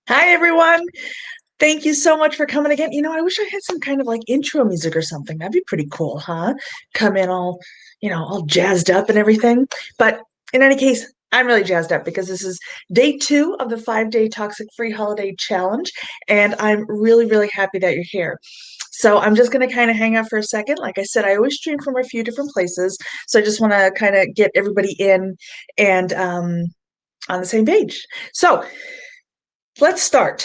Hi, everyone. Thank you so much for coming again. I wish I had some kind of like intro music or something. That'd be pretty cool, huh? Come in all jazzed up and everything. But in any case, I'm really jazzed up because this is day 2 of the 5-day toxic free holiday challenge. And I'm really, really happy that you're here. So I'm just going to kind of hang out for a second. Like I said, I always stream from a few different places. So I just want to kind of get everybody in and on the same page. So let's start.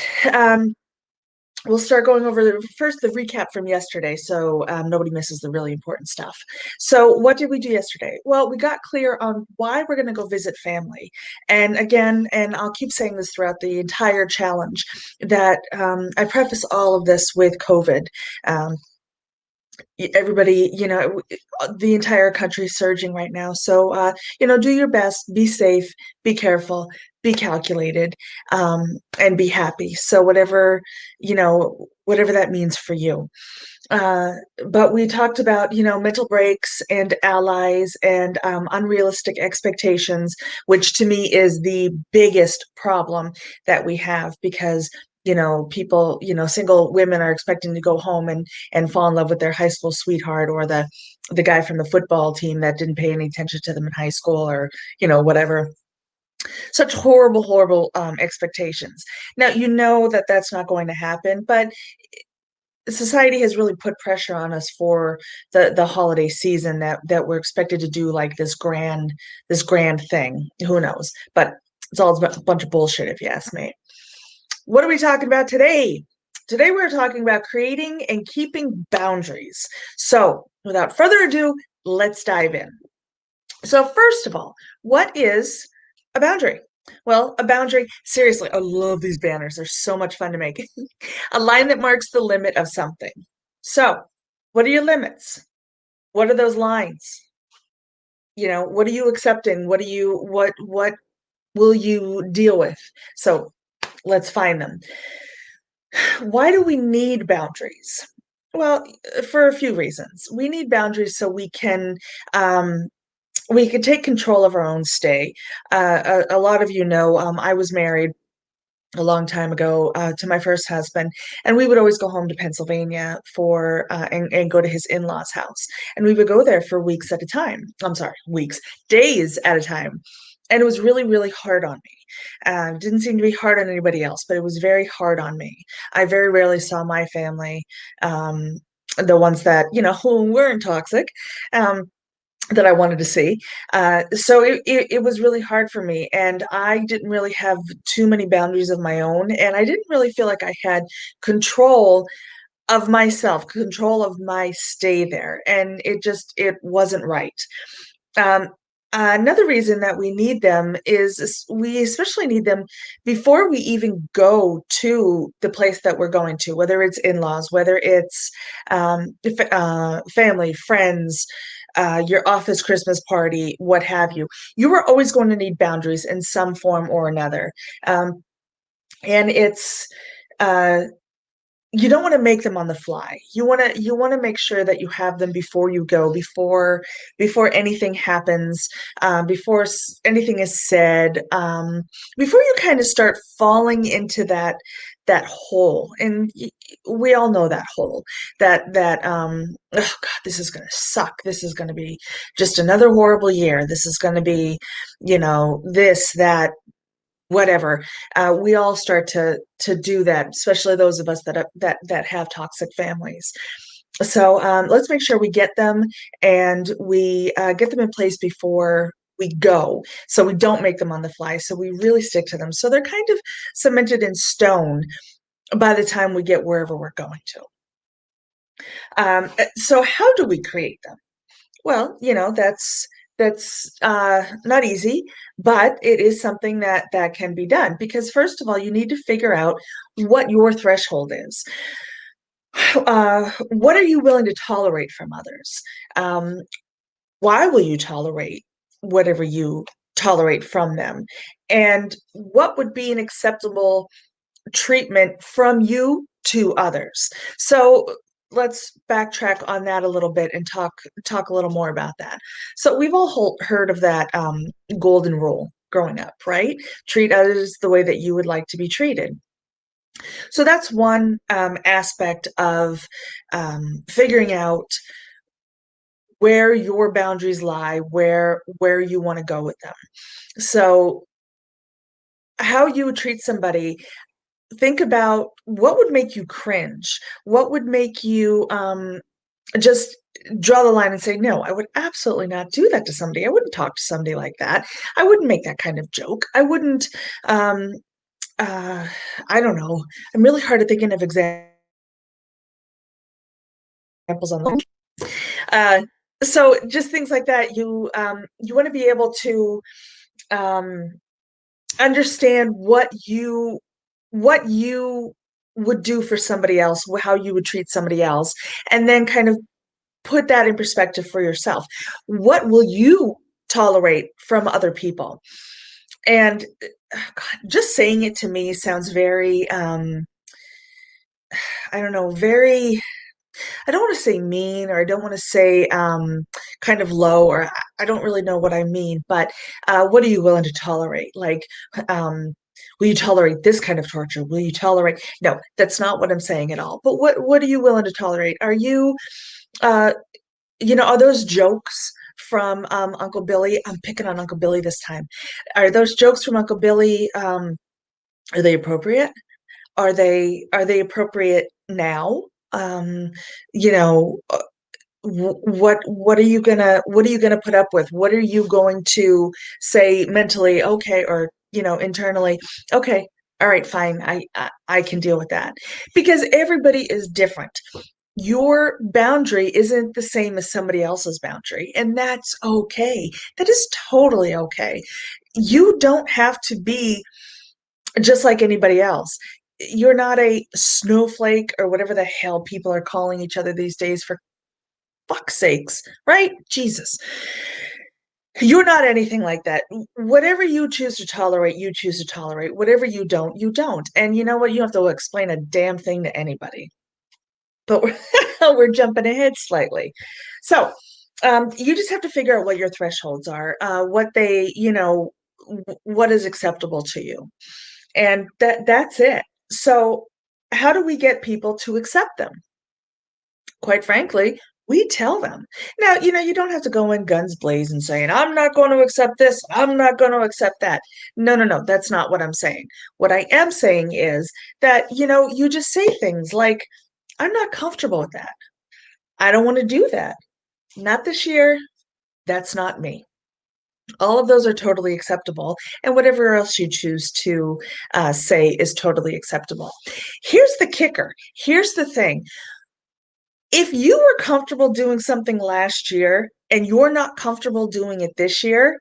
We'll start going over first the recap from yesterday so nobody misses the really important stuff. So, what did we do yesterday? Well, we got clear on why we're going to go visit family. And again, and I'll keep saying this throughout the entire challenge, that I preface all of this with COVID. Um, Everybody, the entire country is surging right now. So, do your best, be safe, be careful, be calculated, and be happy. So, whatever that means for you. Uh, but we talked about, mental breaks and allies and unrealistic expectations, which to me is the biggest problem that we have because people, single women are expecting to go home and fall in love with their high school sweetheart or the guy from the football team that didn't pay any attention to them in high school or whatever. Such horrible, horrible expectations. Now you know that that's not going to happen, but society has really put pressure on us for the holiday season that we're expected to do like this grand thing. Who knows? But it's all a bunch of bullshit if you ask me. What are we talking about today? Today we're talking about creating and keeping boundaries. So, without further ado, let's dive in. So, first of all, what is a boundary? Well, a boundary, seriously, I love these banners. They're so much fun to make. A line that marks the limit of something. So, what are your limits? What are those lines? What are you accepting? What will you deal with? So, let's find them. Why do we need boundaries? Well, for a few reasons. We need boundaries so um, we can take control of our own stay. A lot of I was married a long time ago to my first husband, and we would always go home to Pennsylvania for and go to his in-laws' house, and we would go there for weeks at a time. I'm sorry, weeks, days at a time, and it was really, really hard on me. Didn't seem to be hard on anybody else, but it was very hard on me. I very rarely saw my family, the ones that who weren't toxic. That I wanted to see. So it was really hard for me. And I didn't really have too many boundaries of my own. And I didn't really feel like I had control of myself, control of my stay there. And it wasn't right. Um, Another reason that we need them is we especially need them before we even go to the place that we're going to, whether it's in-laws, whether it's family, friends, your office Christmas party, what have you. You are always going to need boundaries in some form or another. Um, and it's uh, you don't want to make them on the fly. You want to make sure that you have them before you go, before anything happens, before anything is said, before you kind of start falling into that hole. And we all know that hole. Oh God, this is going to suck. This is going to be just another horrible year. This is going to be, this, that, whatever. We all start to do that, especially those of us that have toxic families. So let's make sure we get them and we get them in place before we go, so we don't make them on the fly. So we really stick to them, so they're kind of cemented in stone by the time we get wherever we're going to. So how do we create them? Well, that's not easy, but it is something that can be done because first of all, you need to figure out what your threshold is. What are you willing to tolerate from others? Um, why will you tolerate whatever you tolerate from them? And what would be an acceptable treatment from you to others? So let's backtrack on that a little bit and talk a little more about that. So we've all heard of that golden rule growing up, right? Treat others the way that you would like to be treated. So that's one aspect of figuring out where your boundaries lie, where you want to go with them. So how you would treat somebody, think about what would make you cringe, what would make you just draw the line and say, no, I would absolutely not do that to somebody. I wouldn't talk to somebody like that. I wouldn't make that kind of joke. I wouldn't, um, uh, I don't know. I'm really hard at thinking of examples on that. Uh, so just things like that. You want to be able to um, understand what you would do for somebody else, how you would treat somebody else, and then kind of put that in perspective for yourself. What will you tolerate from other people? And God, just saying it to me sounds very, I don't know, very, I don't want to say mean, or I don't want to say kind of low, or I don't really know what I mean, but what are you willing to tolerate? Like, will you tolerate this kind of torture? Will you tolerate? No, that's not what I'm saying at all. But what are you willing to tolerate? Are you, uh, are those jokes from Uncle Billy? I'm picking on Uncle Billy this time. Are those jokes from Uncle Billy? Are they appropriate? Are they appropriate now? Um, you know, what are you gonna put up with? What are you going to say mentally? Okay, or internally. Okay, all right, fine. I can deal with that because everybody is different. Your boundary isn't the same as somebody else's boundary, and that's okay. That is totally okay. You don't have to be just like anybody else. You're not a snowflake or whatever the hell people are calling each other these days, for fuck's sakes, right? Jesus. You're not anything like that. Whatever you choose to tolerate, you choose to tolerate. Whatever you don't, you don't. And you know what? You don't have to explain a damn thing to anybody. But we're jumping ahead slightly. So you just have to figure out what your thresholds are, what is acceptable to you. And that's it. So how do we get people to accept them? Quite frankly, we tell them. Now, you don't have to go in guns blazing saying, I'm not going to accept this, I'm not going to accept that. No, no, no, that's not what I'm saying. What I am saying is that, you just say things like, I'm not comfortable with that. I don't want to do that. Not this year. That's not me. All of those are totally acceptable. And whatever else you choose to say is totally acceptable. Here's the kicker. Here's the thing. If you were comfortable doing something last year and you're not comfortable doing it this year,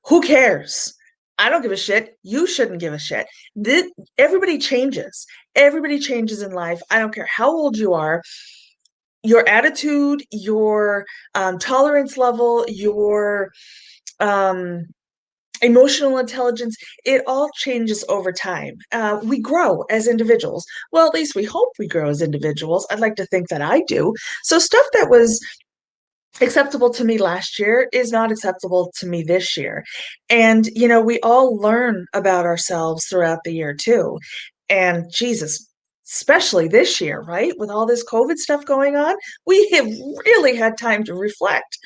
who cares? I don't give a shit. You shouldn't give a shit. Everybody changes. Everybody changes in life. I don't care how old you are. Your attitude, your tolerance level, your um, emotional intelligence, it all changes over time. We grow as individuals. Well, at least we hope we grow as individuals. I'd like to think that I do. So stuff that was acceptable to me last year is not acceptable to me this year. And, we all learn about ourselves throughout the year too. And Jesus, especially this year, right? With all this COVID stuff going on, we have really had time to reflect.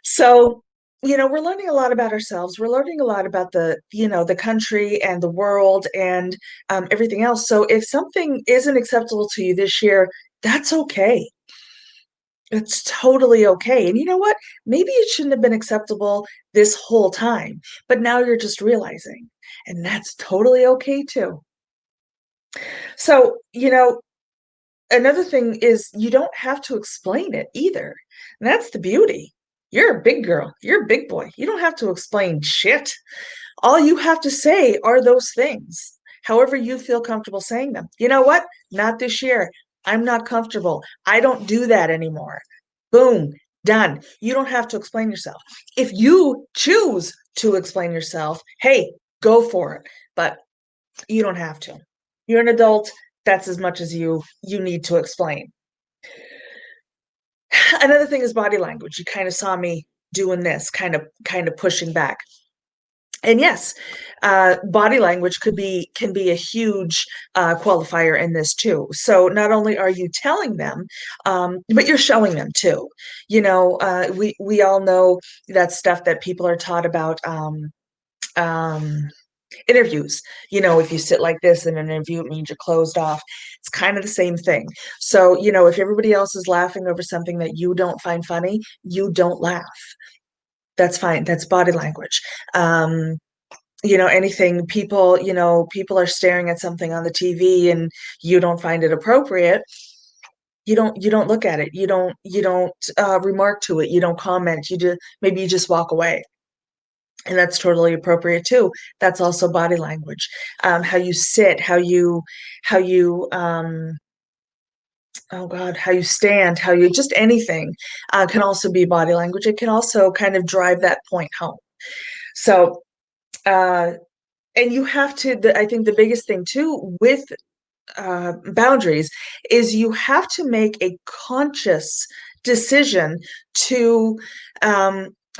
So, we're learning a lot about ourselves. We're learning a lot about the country and the world and everything else. So if something isn't acceptable to you this year, that's okay. It's totally okay. And you know what? Maybe it shouldn't have been acceptable this whole time, but now you're just realizing, and that's totally okay too. So, another thing is you don't have to explain it either. And that's the beauty. You're a big girl, you're a big boy. You don't have to explain shit. All you have to say are those things, however you feel comfortable saying them. You know what? Not this year. I'm not comfortable. I don't do that anymore. Boom, done. You don't have to explain yourself. If you choose to explain yourself, hey, go for it. But you don't have to. You're an adult. That's as much as you need to explain. Another thing is body language. You kind of saw me doing this, kind of pushing back. And yes, body language can be a huge qualifier in this too. So not only are you telling them, but you're showing them too. We all know that stuff that people are taught about um, interviews. If you sit like this in an interview, it means you're closed off. It's kind of the same thing. So if everybody else is laughing over something that you don't find funny, you don't laugh. That's fine. That's body language. Anything people are staring at something on the TV and you don't find it appropriate, you don't look at it, you don't remark to it, you don't comment, maybe you just walk away, and that's totally appropriate too. That's also body language. How you sit, how you oh God, how you stand, how you just anything can also be body language. It can also kind of drive that point home. So uh and you have to I think the biggest thing too with boundaries is you have to make a conscious decision to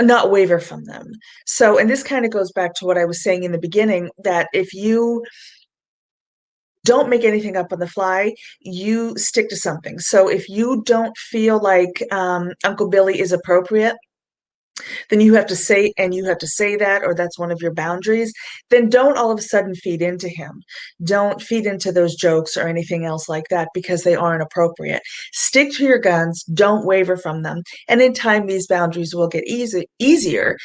not waver from them. So, and this kind of goes back to what I was saying in the beginning, that if you don't make anything up on the fly, you stick to something. So if you don't feel like Uncle Billy is appropriate, then you have to say that, or that's one of your boundaries. Then don't all of a sudden feed into him. Don't feed into those jokes or anything else like that, because they aren't appropriate. Stick to your guns, don't waver from them, and in time these boundaries will get easier.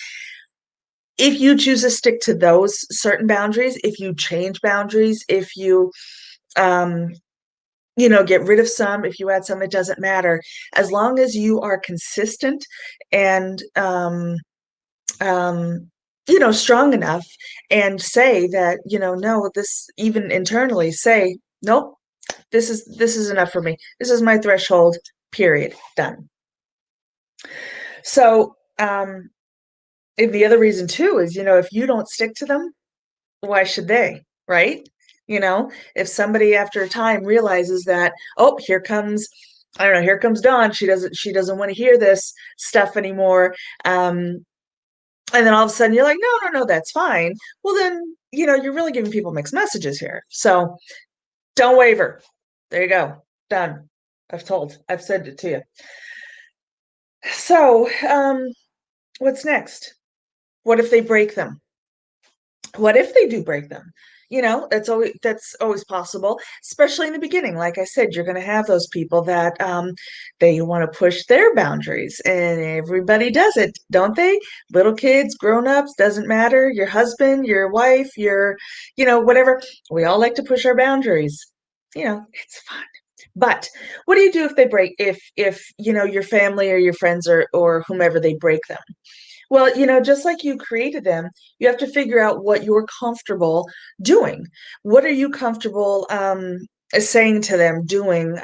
If you choose to stick to those certain boundaries, if you change boundaries, if you um get rid of some, if you add some, it doesn't matter, as long as you are consistent and um, strong enough, and say that, no, this, even internally say, nope, this is enough for me. This is my threshold, period, done. So, and the other reason too is, if you don't stick to them, why should they, right? If somebody after a time realizes that, oh, here comes, I don't know, here comes Dawn, she doesn't want to hear this stuff anymore, and then all of a sudden you're like, no, no, no, that's fine. Well, then, you're really giving people mixed messages here. So don't waver. There you go. Done. I've said it to you. So, what's next? What if they break them? What if they do break them? That's always possible, especially in the beginning. Like I said, you're going to have those people that they want to push their boundaries, and everybody does it, don't they? Little kids, grown-ups, doesn't matter. Your husband, your wife, whatever. We all like to push our boundaries. It's fun. But what do you do if they break, if your family or your friends or whomever, they break them? Well, just like you created them, you have to figure out what you're comfortable doing. What are you comfortable saying to them, doing,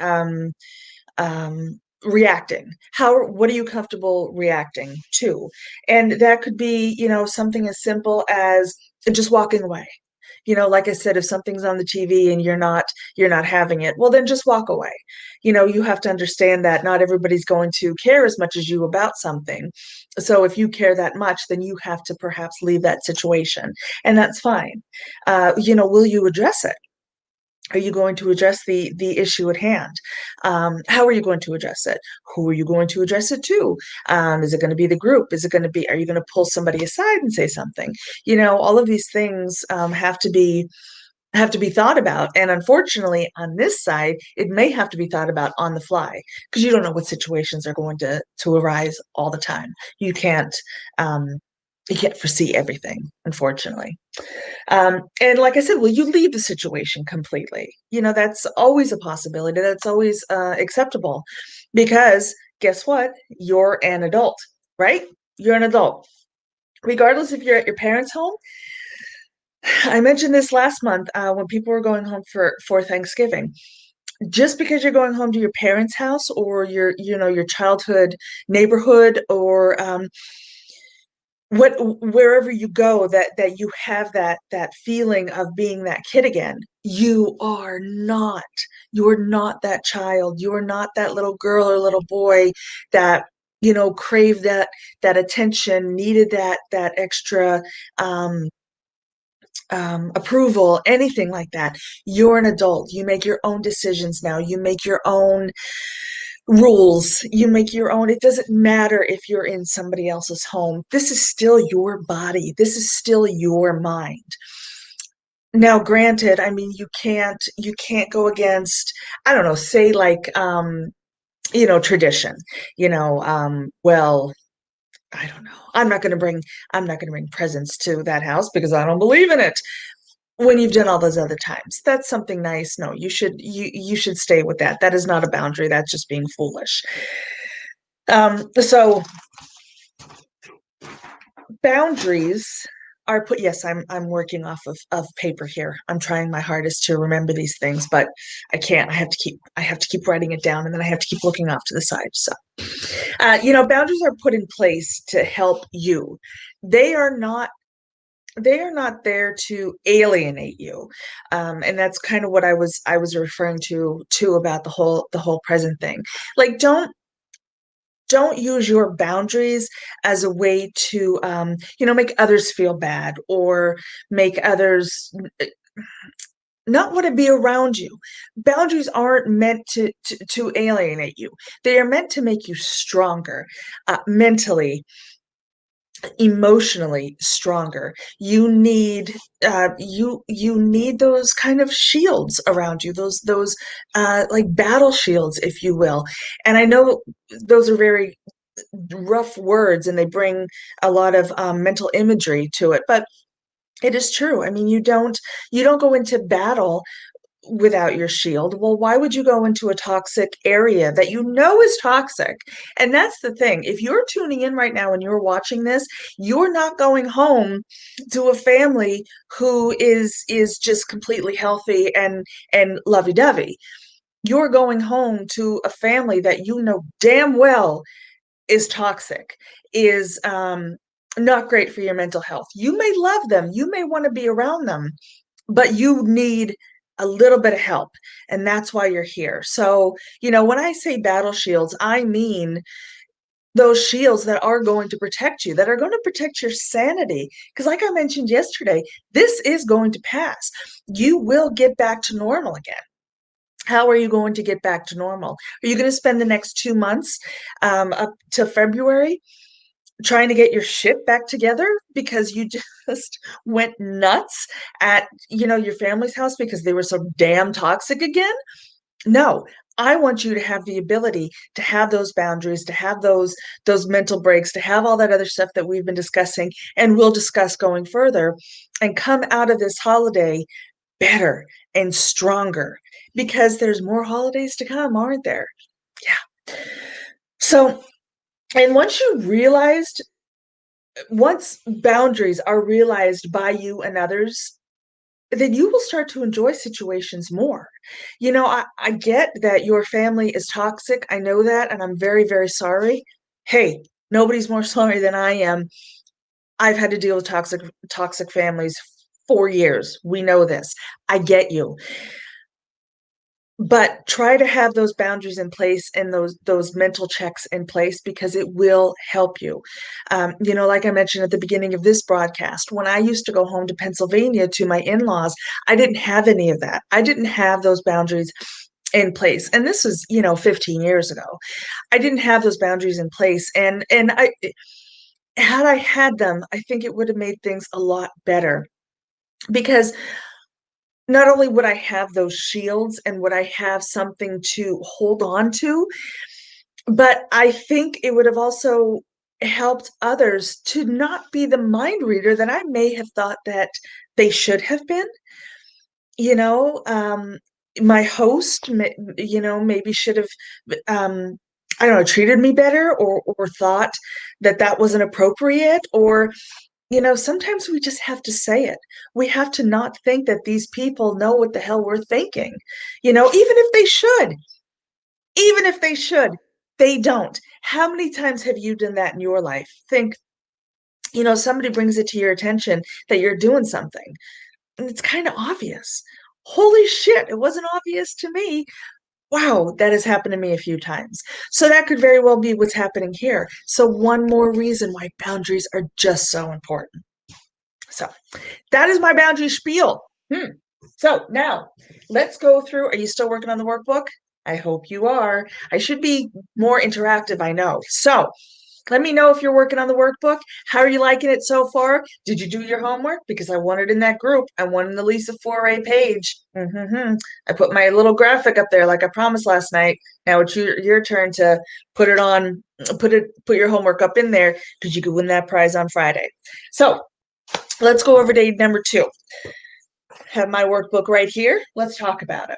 reacting? What are you comfortable reacting to? And that could be, something as simple as just walking away. Like I said, if something's on the TV and you're not having it, well, then just walk away. You have to understand that not everybody's going to care as much as you about something. So if you care that much, then you have to perhaps leave that situation, and that's fine. Will you address it? Are you going to address the issue at hand? How are you going to address it? Who are you going to address it to? Is it going to be the group? Are you going to pull somebody aside and say something? All of these things have to be thought about. And unfortunately, on this side, it may have to be thought about on the fly, because you don't know what situations are going to arise all the time. Um, you can't foresee everything, unfortunately. And like I said, will you leave the situation completely? That's always a possibility. That's always acceptable, because guess what? You're an adult, right? You're an adult. Regardless if you're at your parents' home, I mentioned this last month when people were going home for Thanksgiving. Just because you're going home to your parents' house, or your childhood neighborhood, or wherever you go, that you have that feeling of being that kid again. You're not that child. You're not that little girl or little boy that craved that attention, needed that extra. approval, anything like that. You're an adult. You make your own decisions now. You make your own rules. You make your own. It doesn't matter if you're in somebody else's home. This is still your body. This is still your mind. Now, granted, I mean, you can't go against, I don't know, say like, tradition, well, I don't know. I'm not going to bring presents to that house because I don't believe in it. When you've done all those other times, that's something nice. No, you should stay with that. That is not a boundary. That's just being foolish. So boundaries are put, yes, I'm working off of paper here. I'm trying my hardest to remember these things, but I can't. I have to keep writing it down, and then I have to keep looking off to the side. So boundaries are put in place to help you. They are not they are not there to alienate you, and that's kind of what I was referring to too about the whole present thing. Like, don't use your boundaries as a way to make others feel bad, or make others not want to be around you. Boundaries aren't meant to alienate you. They are meant to make you stronger, mentally, emotionally stronger. You need those kind of shields around you, those like battle shields, if you will. And I know those are very rough words, and they bring a lot of mental imagery to it, but it is true. I mean, you don't go into battle without your shield. Well, why would you go into a toxic area that you know is toxic? And that's the thing. If you're tuning in right now and you're watching this, you're not going home to a family who is just completely healthy and lovey-dovey. You're going home to a family that you know damn well is toxic, is not great for your mental health. You may love them, you may want to be around them, but you need a little bit of help. And that's why you're here. So, when I say battle shields, I mean those shields that are going to protect you, that are going to protect your sanity. Because, like I mentioned yesterday, this is going to pass. You will get back to normal again. How are you going to get back to normal? Are you going to spend the next 2 months, up to February, trying to get your shit back together because you just went nuts at your family's house because they were so damn toxic again? No. I want you to have the ability to have those boundaries, to have those mental breaks, to have all that other stuff that we've been discussing and we'll discuss going further, and come out of this holiday better and stronger, because there's more holidays to come, aren't there? Yeah. So, and once boundaries are realized by you and others, then you will start to enjoy situations more. I get that your family is toxic. I know that, and I'm very, very sorry. Hey, nobody's more sorry than I am. I've had to deal with toxic families for years. We know this. I get you. But try to have those boundaries in place and those mental checks in place, because it will help you. Like I mentioned at the beginning of this broadcast, when I used to go home to Pennsylvania to my in-laws, I didn't have any of that. I didn't have those boundaries in place, and this was 15 years ago. I didn't have those boundaries in place, and I had I had them, I think it would have made things a lot better, because not only would I have those shields and would I have something to hold on to, but I think it would have also helped others to not be the mind reader that I may have thought that they should have been. You know, um, my host, maybe should have, I don't know, treated me better, or thought that that wasn't appropriate, or sometimes we just have to say it. We have to not think that these people know what the hell we're thinking. Even if they should, they don't. How many times have you done that in your life? Somebody brings it to your attention that you're doing something, and it's kind of obvious. Holy shit, it wasn't obvious to me. Wow, that has happened to me a few times. So that could very well be what's happening here. So one more reason why boundaries are just so important. So that is my boundary spiel. So now let's go through. Are you still working on the workbook? I hope you are. I should be more interactive, I know. So let me know if you're working on the workbook. How are you liking it so far? Did you do your homework? Because I want it in that group. I want at least a 4A page. I put my little graphic up there like I promised last night. Now it's your turn to put it on, put your homework up in there because you could win that prize on Friday. So let's go over day number 2. Have my workbook right here. Let's talk about it.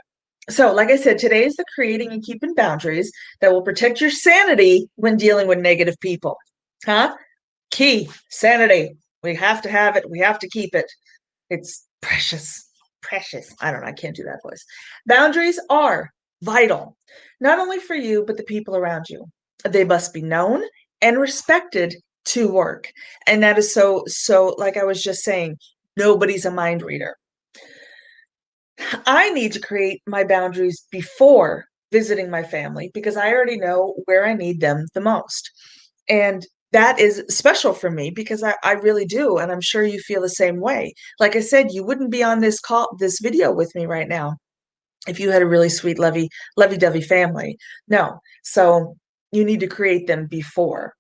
So, like I said, today is the creating and keeping boundaries that will protect your sanity when dealing with negative people. Key, sanity. We have to have it. We have to keep it. It's precious. Precious. I don't know. I can't do that voice. Boundaries are vital, not only for you, but the people around you. They must be known and respected to work. And that is so, like I was just saying, nobody's a mind reader. I need to create my boundaries before visiting my family because I already know where I need them the most. And that is special for me because I really do. And I'm sure you feel the same way. Like I said, you wouldn't be on this video with me right now if you had a really sweet, lovey-dovey family. No. So you need to create them before.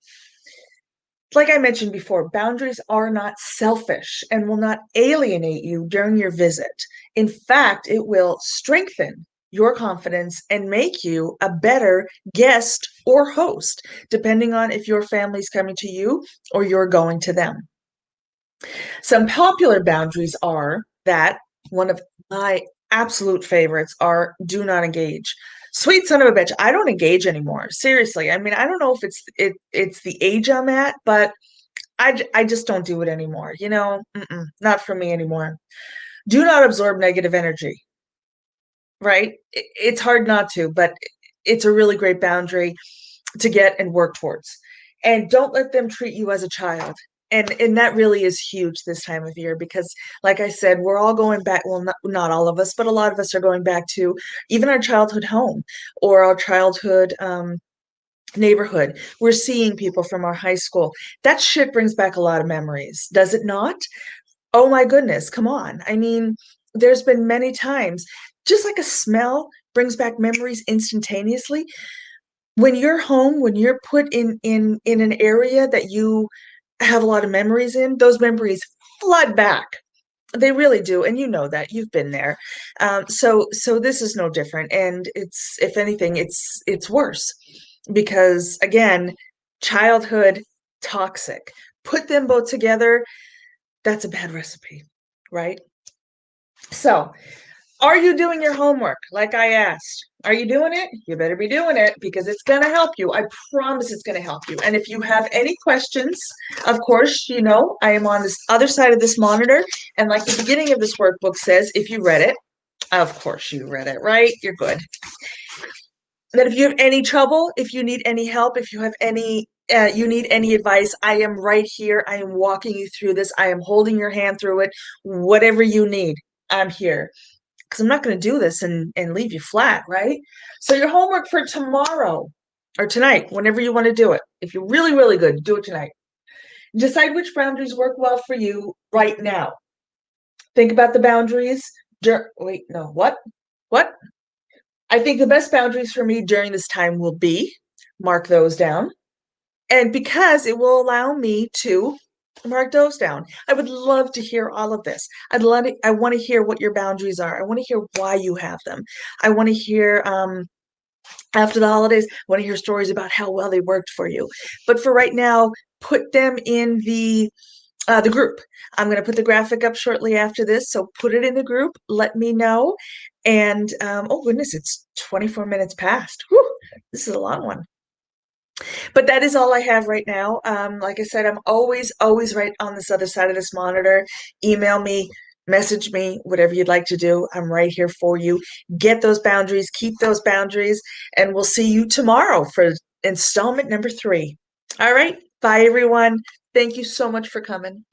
Like I mentioned before, boundaries are not selfish and will not alienate you during your visit. In fact, it will strengthen your confidence and make you a better guest or host, depending on if your family's coming to you or you're going to them. Some popular boundaries are that one of my absolute favorites are do not engage. Sweet son of a bitch, I don't engage anymore. Seriously. I mean, I don't know if it's the age I'm at, but I just don't do it anymore. Not for me anymore. Do not absorb negative energy, right? It's hard not to, but it's a really great boundary to get and work towards. And don't let them treat you as a child. And that really is huge this time of year because, like I said, we're all going back. Well, not all of us, but a lot of us are going back to even our childhood home or our childhood neighborhood. We're seeing people from our high school. That shit brings back a lot of memories, does it not? Oh my goodness, come on. I mean, there's been many times, just like a smell brings back memories instantaneously. When you're home, when you're put in an area that you have a lot of memories in, those memories flood back. They really do, and you know that you've been there. So this is no different, and it's, if anything, it's worse because again, childhood toxic. Put them both together, that's a bad recipe, right? So, are you doing your homework like I asked? Are you doing it? You better be doing it because it's going to help you. I promise it's going to help you. And if you have any questions, of course, I am on this other side of this monitor. And like the beginning of this workbook says, if you read it, of course you read it, right? You're good. Then if you have any trouble, if you need any help, if you have you need any advice, I am right here. I am walking you through this. I am holding your hand through it. Whatever you need, I'm here. Because I'm not going to do this and leave you flat, right? So your homework for tomorrow or tonight, whenever you want to do it, if you're really, really good, do it tonight. Decide which boundaries work well for you right now. Think about the boundaries. Wait, no, what? What? I think the best boundaries for me during this time will be, mark those down. And because it will allow me to mark those down. I would love to hear all of this. I want to hear what your boundaries are. I want to hear why you have them. I want to hear, after the holidays, I want to hear stories about how well they worked for you. But for right now, put them in the group. I'm going to put the graphic up shortly after this, so put it in the group. Let me know. And oh goodness, it's 24 minutes past. Whew, this is a long one. But that is all I have right now. Like I said, I'm always right on this other side of this monitor. Email me, message me, whatever you'd like to do. I'm right here for you. Get those boundaries, keep those boundaries, and we'll see you tomorrow for installment number 3. All right. Bye, everyone. Thank you so much for coming.